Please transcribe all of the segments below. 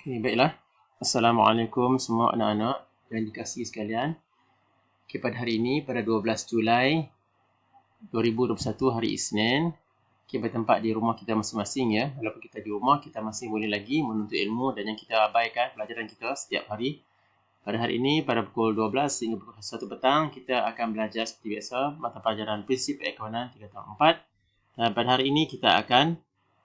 Okay, baiklah. Assalamualaikum semua anak-anak yang dikasihi sekalian. Okay, pada hari ini, pada 12 Julai 2021, hari Isnin, okay, bertempat di rumah kita masing-masing ya. Walaupun kita di rumah, kita masih boleh lagi menuntut ilmu dan yang kita abaikan pelajaran kita setiap hari. Pada hari ini, pada pukul 12 hingga pukul 1 petang, kita akan belajar seperti biasa mata pelajaran Prinsip Ekonomi 3 tahun 4. Dan pada hari ini, kita akan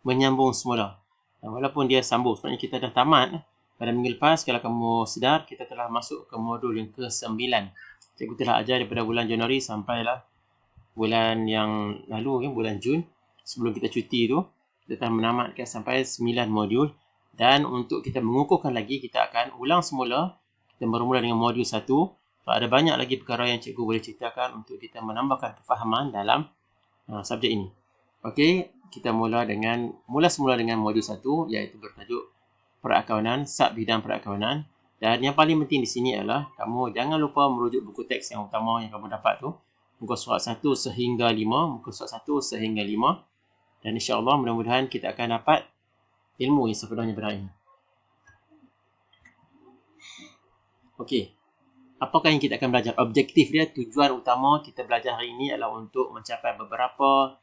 menyambung semula. Dan walaupun dia sambung, sebenarnya kita dah tamat. Pada minggu lepas, kalau kamu sedar, kita telah masuk ke modul yang ke-9. Cikgu telah ajar daripada bulan Januari sampailah bulan yang lalu, bulan Jun. Sebelum kita cuti tu, kita telah menamatkan sampai 9 modul. Dan untuk kita mengukuhkan lagi, kita akan ulang semula. Kita bermula dengan modul 1. So, ada banyak lagi perkara yang cikgu boleh ceritakan untuk kita menambahkan kefahaman dalam subjek ini. Okey, kita mula semula dengan modul 1 iaitu bertajuk perakaunan, sub bidang perakaunan. Dan yang paling penting di sini adalah kamu jangan lupa merujuk buku teks yang utama yang kamu dapat tu. Muka surat 1 sehingga 5, muka surat 1 sehingga 5. Dan insya-Allah mudah-mudahan kita akan dapat ilmu yang sebenarnya benar ini. Okey. Apakah yang kita akan belajar? Objektif dia, tujuan utama kita belajar hari ini adalah untuk mencapai beberapa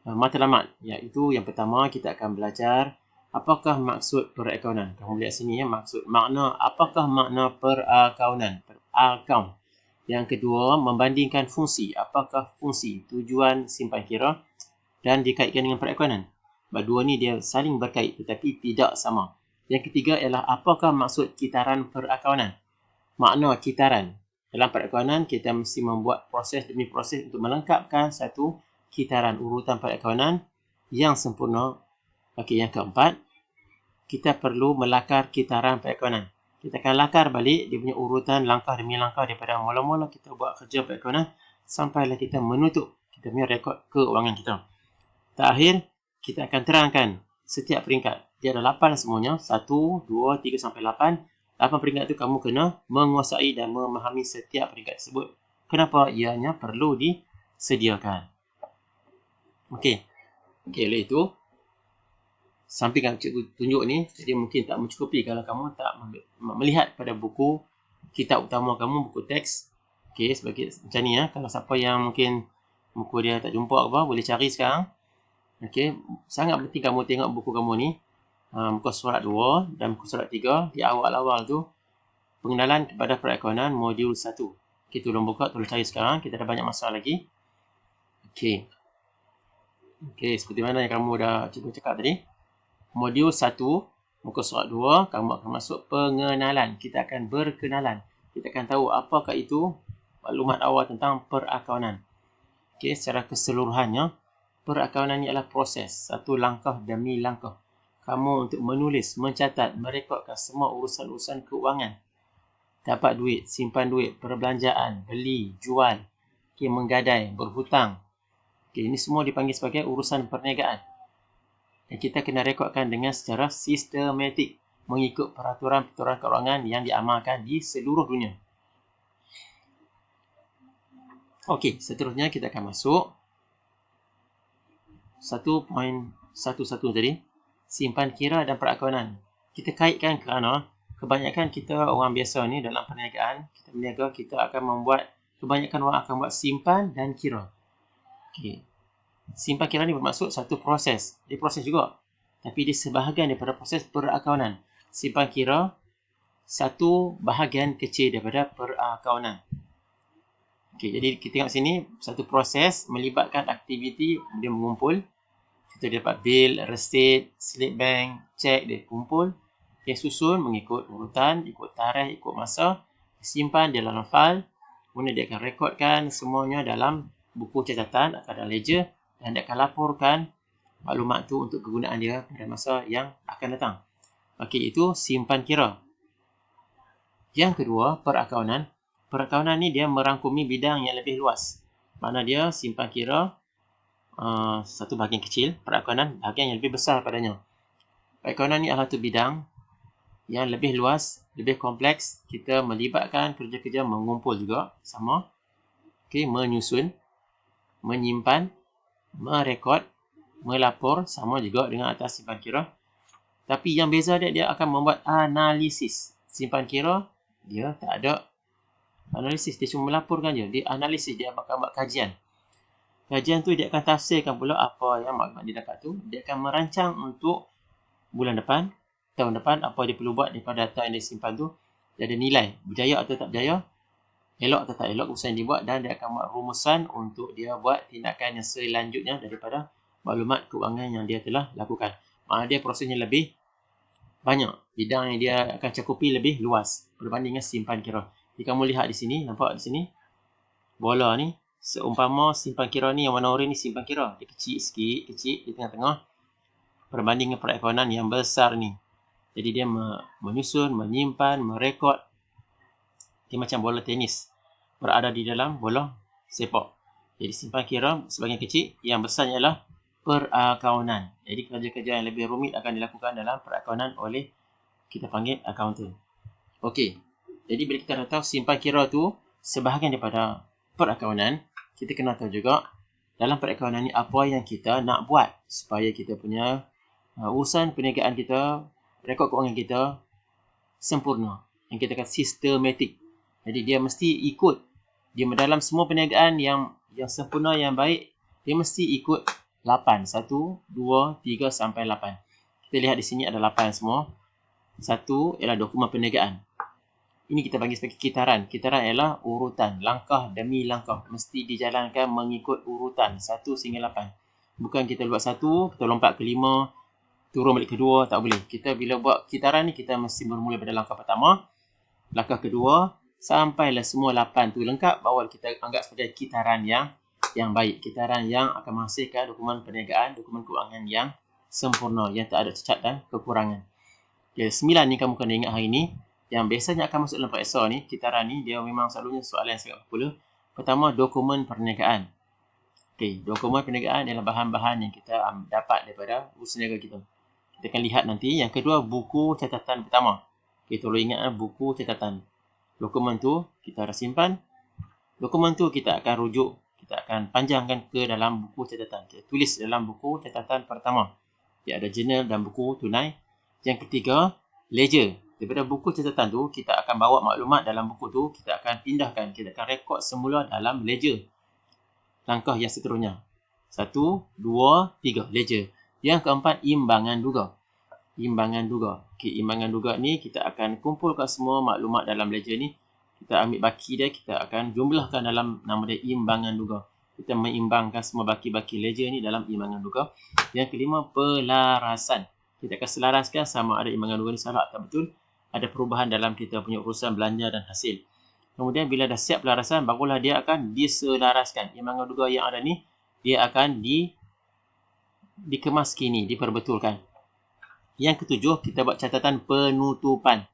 matlamat. Iaitu yang pertama kita akan belajar apakah maksud perakaunan. Kamu lihat sini ya, apakah makna perakaunan? Account. Yang kedua, membandingkan fungsi. Apakah fungsi, tujuan simpan kira dan dikaitkan dengan perakaunan. Dua ni dia saling berkait tetapi tidak sama. Yang ketiga ialah apakah maksud kitaran perakaunan. Makna kitaran. Dalam perakaunan kita mesti membuat proses demi proses untuk melengkapkan satu kitaran urutan perakaunan yang sempurna. Okey, yang keempat, kita perlu melakar kitaran perakaunan. Kita akan lakar balik dia punya urutan langkah demi langkah daripada mula-mula kita buat kerja perakaunan sampailah kita menutup kita punya rekod keuangan kita. Terakhir, kita akan terangkan setiap peringkat. Dia ada 8 semuanya, 1, 2, 3 sampai 8. 8 peringkat itu kamu kena menguasai dan memahami setiap peringkat tersebut. Kenapa ianya perlu disediakan. Okey. Okey, oleh itu sampaikan cikgu tunjuk ni, jadi mungkin tak mencukupi kalau kamu tak melihat pada buku kitab utama kamu, buku teks. Okey, sebagai macam ni ya. Kalau siapa yang mungkin buku dia tak jumpa apa, boleh cari sekarang. Okey, sangat penting kamu tengok buku kamu ni. Muka surat 2 dan muka surat 3 di awal-awal tu pengenalan kepada perakaunan modul 1. Okey, tolong buka, tolong cari sekarang. Kita ada banyak masa lagi. Okey. Okey, seperti mana yang kamu dah cuba cakap tadi. Modul 1, muka surat 2, kamu akan masuk pengenalan. Kita akan berkenalan. Kita akan tahu apakah itu maklumat awal tentang perakaunan. Okey, secara keseluruhannya, perakaunan ini adalah proses, satu langkah demi langkah. Kamu untuk menulis, mencatat, merekodkan semua urusan-urusan keuangan. Dapat duit, simpan duit, perbelanjaan, beli, jual, okay, menggadai, berhutang. Okay, ini semua dipanggil sebagai urusan perniagaan. Dan kita kena rekodkan dengan secara sistematik mengikut peraturan-peraturan keuangan yang diamalkan di seluruh dunia. Okey, seterusnya kita akan masuk 1.11 tadi. Simpan kira dan perakaunan. Kita kaitkan kerana kebanyakan kita orang biasa ni dalam perniagaan, kita berniaga, kita akan membuat, kebanyakan orang akan buat simpan dan kira. Okey. Simpan kira ni bermaksud satu proses. Dia proses juga. Tapi dia sebahagian daripada proses perakaunan. Simpan kira satu bahagian kecil daripada perakaunan. Okey, jadi kita tengok sini satu proses melibatkan aktiviti dia mengumpul. Kita dapat bil, resit, slip bank, cek dia kumpul. Dia susun mengikut urutan, ikut tarikh, ikut masa. Simpan dia dalam file. Kemudian dia akan rekodkan semuanya dalam buku catatan atau dalam ledger. Dan dia akan laporkan maklumat tu untuk kegunaan dia pada masa yang akan datang. Okey, itu simpan kira. Yang kedua, perakaunan. Perakaunan ni dia merangkumi bidang yang lebih luas. Makna dia simpan kira satu bahagian kecil, perakaunan bahagian yang lebih besar padanya. Perakaunan ni adalah satu bidang yang lebih luas, lebih kompleks. Kita melibatkan kerja-kerja mengumpul juga sama. Okey, menyusun, menyimpan, merekod, melapor sama juga dengan atas simpan kira. Tapi yang beza dia akan membuat analisis. Simpan kira, dia tak ada analisis. Dia cuma melaporkan je. Dia analisis, dia akan buat kajian. Kajian tu dia akan tafsirkan pula apa yang maklumat dia dapat tu. Dia akan merancang untuk bulan depan, tahun depan, apa dia perlu buat daripada data yang dia simpan tu. Dia ada nilai, berjaya atau tak berjaya, elok atau tak elok keputusan yang dia buat, dan dia akan buat rumusan untuk dia buat tindakan yang selanjutnya daripada maklumat keuangan yang dia telah lakukan. Maknanya dia prosesnya lebih banyak. Bidang yang dia akan cakupi lebih luas berbanding dengan simpan kira. Jadi kamu lihat di sini, nampak di sini, bola ni, seumpama simpan kira ni yang warna oranye ni simpan kira. Dia kecil sikit, kecil di tengah-tengah berbanding dengan perekonomian yang besar ni. Jadi dia menyusun, menyimpan, merekod. Dia macam bola tenis berada di dalam bola sepak. Jadi simpan kira sebahagian kecil, yang besarnya adalah perakaunan. Jadi kerja-kerja yang lebih rumit akan dilakukan dalam perakaunan oleh kita panggil accountant. Okey. Jadi bila kita dah tahu simpan kira tu sebahagian daripada perakaunan, kita kena tahu juga dalam perakaunan ni apa yang kita nak buat supaya kita punya urusan perniagaan kita, rekod keuangan kita sempurna. Yang kita kata sistematik. Jadi dia mesti ikut. Dia dalam semua perniagaan yang sempurna, yang baik, dia mesti ikut 8. 1, 2, 3 sampai 8. Kita lihat di sini ada 8 semua. 1 ialah dokumen perniagaan. Ini kita panggil sebagai kitaran. Kitaran ialah urutan, langkah demi langkah. Mesti dijalankan mengikut urutan 1 sehingga 8. Bukan kita buat 1, kita lompat ke 5, turun balik ke 2, tak boleh. Kita bila buat kitaran ni, kita mesti bermula pada langkah pertama, langkah kedua, sampailah semua 8 tu lengkap, baru kita anggap sebagai kitaran yang baik. Kitaran yang akan menghasilkan dokumen perniagaan, dokumen keuangan yang sempurna, yang tak ada cacat dan kekurangan. Okay, 9 ni kamu kena ingat hari ni. Yang biasanya akan masuk dalam periksa ni, kitaran ni, dia memang selalunya soalan yang sangat popular. Pertama, dokumen perniagaan. Okay, dokumen perniagaan adalah bahan-bahan yang kita dapat daripada usaha niaga kita. Kita akan lihat nanti. Yang kedua, buku catatan pertama. Okay, tolong ingat buku catatan. Dokumen tu kita dah simpan. Dokumen tu kita akan rujuk, kita akan panjangkan ke dalam buku catatan. Kita tulis dalam buku catatan pertama. Dia ada jurnal dan buku tunai. Yang ketiga, ledger. Daripada buku catatan tu, kita akan bawa maklumat dalam buku tu, kita akan pindahkan, kita akan rekod semula dalam ledger. Langkah yang seterusnya. 1, 2, 3, ledger. Yang keempat, imbangan duga. Imbangan duga. Okay, imbangan duga ni kita akan kumpulkan semua maklumat dalam ledger ni. Kita ambil baki dia, kita akan jumlahkan dalam nama dia imbangan duga. Kita mengimbangkan semua baki-baki ledger ni dalam imbangan duga. Yang kelima, pelarasan. Kita akan selaraskan sama ada imbangan duga ni salah atau betul. Ada perubahan dalam kita punya urusan belanja dan hasil. Kemudian bila dah siap pelarasan, barulah dia akan diselaraskan. Imbangan duga yang ada ni, dia akan dikemas kini, diperbetulkan. Yang ketujuh, kita buat catatan penutupan.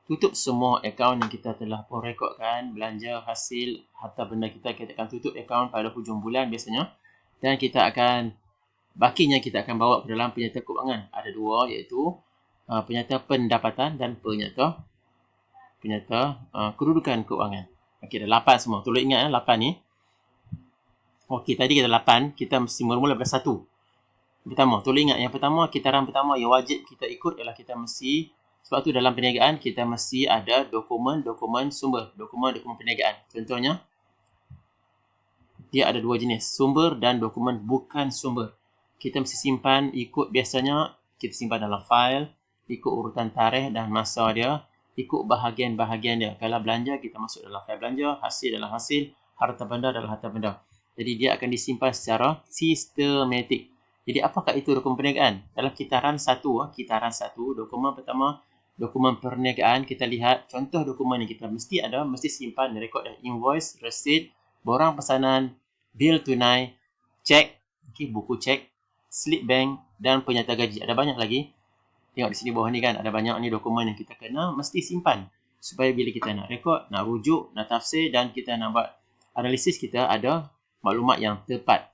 Tutup semua akaun yang kita telah rekodkan, belanja, hasil, harta benda kita akan tutup akaun pada hujung bulan biasanya. Dan kita akan, bakinya kita akan bawa ke dalam penyata keuangan. Ada dua, iaitu penyata pendapatan dan penyata kedudukan keuangan. Okey, dah 8 semua. Tolong ingat 8 ni. Okey, tadi kita 8, kita mesti mula pada 1. Pertama, tolong ingat yang pertama, kitaran pertama yang wajib kita ikut ialah kita mesti, sebab tu dalam perniagaan kita mesti ada dokumen sumber, dokumen perniagaan. Contohnya, dia ada dua jenis, sumber dan dokumen bukan sumber. Kita mesti simpan ikut, biasanya kita simpan dalam file, ikut urutan tarikh dan masa dia, ikut bahagian-bahagian dia. Kalau belanja, kita masuk dalam file belanja, hasil dalam hasil, harta benda dalam harta benda. Jadi dia akan disimpan secara sistematik. Jadi apakah itu dokumen perniagaan? Dalam kitaran 1, dokumen pertama, dokumen perniagaan, kita lihat contoh dokumen yang kita mesti simpan rekod dan invoice, resit, borang pesanan, bil tunai, cek, buku cek, slip bank dan penyata gaji. Ada banyak lagi. Tengok di sini bawah ni kan, ada banyak ni dokumen yang kita kena mesti simpan. Supaya bila kita nak rekod, nak rujuk, nak tafsir dan kita nak buat analisis, kita ada maklumat yang tepat.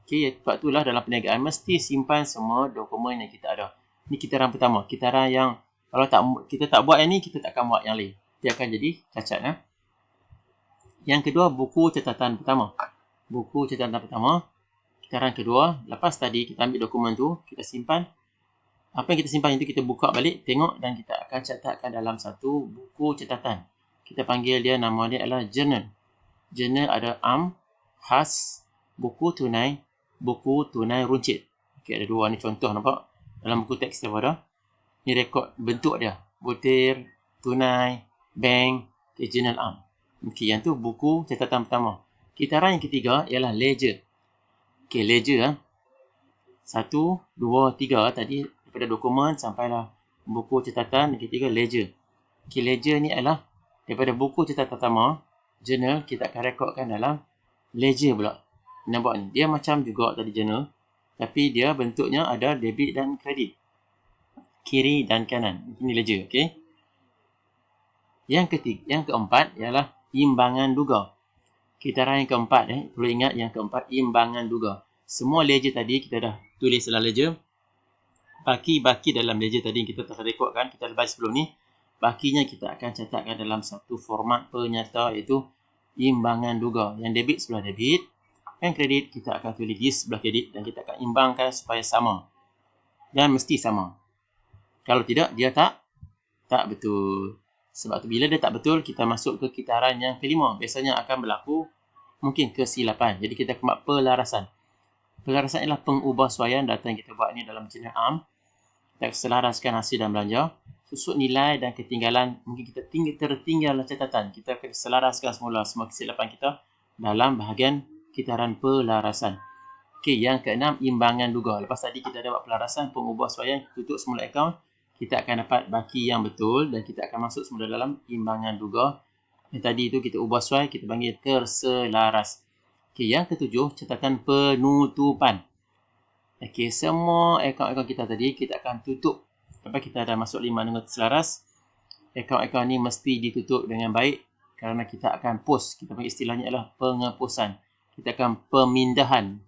Okey, sebab itulah dalam perniagaan mesti simpan semua dokumen yang kita ada. Ini kitaran pertama. Kitaran yang kalau kita tak buat yang ni, kita tak akan buat yang lain. Dia akan jadi cacat. Yang kedua, buku catatan pertama. Buku catatan pertama. Kitaran kedua, lepas tadi kita ambil dokumen tu, kita simpan. Apa yang kita simpan itu kita buka balik, tengok dan kita akan catatkan dalam satu buku catatan. Kita panggil dia, nama dia adalah journal. Journal ada am, khas, buku tunai runcit. Okey, ada dua ni contoh nampak. Dalam buku teks dia ada. Ni rekod bentuk dia. Butir, tunai, bank, journal am. Okey, yang tu buku catatan pertama. Kitaran yang ketiga ialah ledger. Okey, ledger 1, 2, 3 tadi daripada dokumen sampailah buku catatan. Yang ketiga ledger. Okey, ledger ni adalah daripada buku catatan pertama, journal, kita akan rekodkan dalam ledger pula. Nampak ni, dia macam juga tadi journal, tapi dia bentuknya ada debit dan kredit, kiri dan kanan. Ini ledger. Okey. Yang keempat ialah imbangan duga. Kitaran yang keempat, perlu ingat yang keempat, imbangan duga. Semua ledger tadi kita dah tulis dalam ledger. Baki-baki dalam ledger tadi kita telah rekodkan, kita lepas sebelum ni. Bakinya kita akan catatkan dalam satu format penyata, iaitu imbangan duga. Yang debit sebelah debit, yang kredit kita akan tulis di sebelah kredit dan kita akan imbangkan supaya sama. Dan mesti sama. Kalau tidak, dia tak betul. Sebab tu bila dia tak betul, kita masuk ke kitaran yang kelima. Biasanya akan berlaku mungkin kesilapan. Jadi kita akan buat pelarasan. Pelarasan ialah pengubahsuaian data yang kita buat ni dalam journal am. Kita selaraskan hasil dan belanja. Susut nilai dan ketinggalan, mungkin kita tertinggal catatan. Kita akan selaraskan semula semua kesilapan kita dalam bahagian kitaran pelarasan. Okey, yang keenam, imbangan duga. Lepas tadi kita ada buat pelarasan, pengubahsuaian, tutup semula akaun. Kita akan dapat baki yang betul dan kita akan masuk semula dalam imbangan duga. Yang tadi itu kita ubah suai, kita panggil terselaras. Okey, yang ketujuh, catatan penutupan. Okey, semua akaun-akaun kita tadi kita akan tutup. Lepas kita dah masuk 5 dengan terselaras, akaun-akaun ni mesti ditutup dengan baik kerana kita akan post. Kita panggil istilahnya adalah pengeposan. Kita akan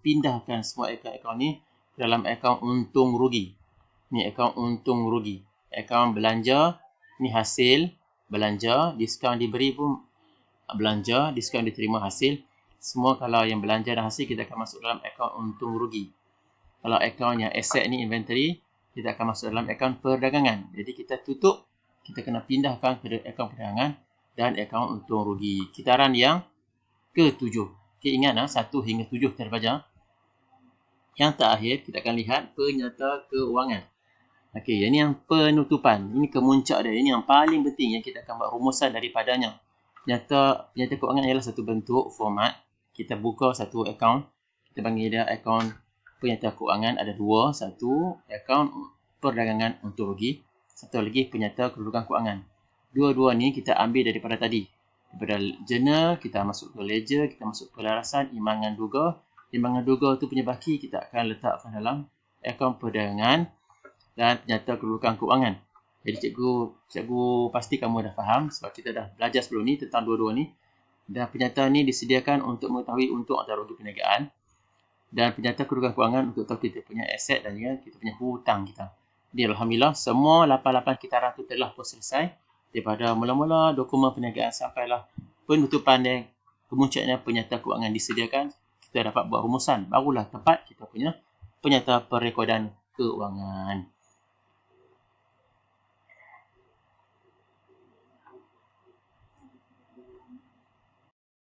pindahkan semua akaun-akaun ni dalam akaun untung rugi. Ni akaun untung rugi. Akaun belanja, ni hasil belanja, diskaun diberi pun belanja, diskaun diterima hasil. Semua kalau yang belanja dan hasil kita akan masuk dalam akaun untung rugi. Kalau akaun yang aset ni inventory, kita akan masuk dalam akaun perdagangan. Jadi kita tutup, kita kena pindahkan ke akaun perdagangan dan akaun untung rugi. Kitaran yang ke-7. Okay, ingat 1 hingga 7 terbaca. Yang terakhir kita akan lihat penyata keuangan. Okey, ini yang penutupan. Ini kemuncak dia. Ini yang paling penting yang kita akan buat rumusan daripadanya. Penyata keuangan ialah satu bentuk format. Kita buka satu akaun. Kita panggil dia akaun penyata keuangan. Ada dua. Satu, akaun perdagangan untung rugi. Satu lagi penyata kedudukan keuangan. Dua-dua ni kita ambil daripada tadi. Daripada journal, kita masuk ke ledger, kita masuk ke pelarasan, imbangan duga. Imbangan duga tu punya baki kita akan letakkan dalam akaun perdagangan dan penyata kedudukan keuangan. Jadi cikgu pasti kamu dah faham sebab kita dah belajar sebelum ni tentang dua-dua ni. Dan penyata ni disediakan untuk mengetahui untung atau rugi perniagaan. Dan penyata kedudukan keuangan untuk tahu kita punya aset dan juga kita punya hutang kita. Jadi alhamdulillah semua 8 kitaran tu telah pun selesai. Daripada mula-mula dokumen perniagaan sampailah penutupan dan kemuncaknya penyata keuangan disediakan. Kita dapat buat rumusan. Barulah tepat kita punya penyata perekodan keuangan.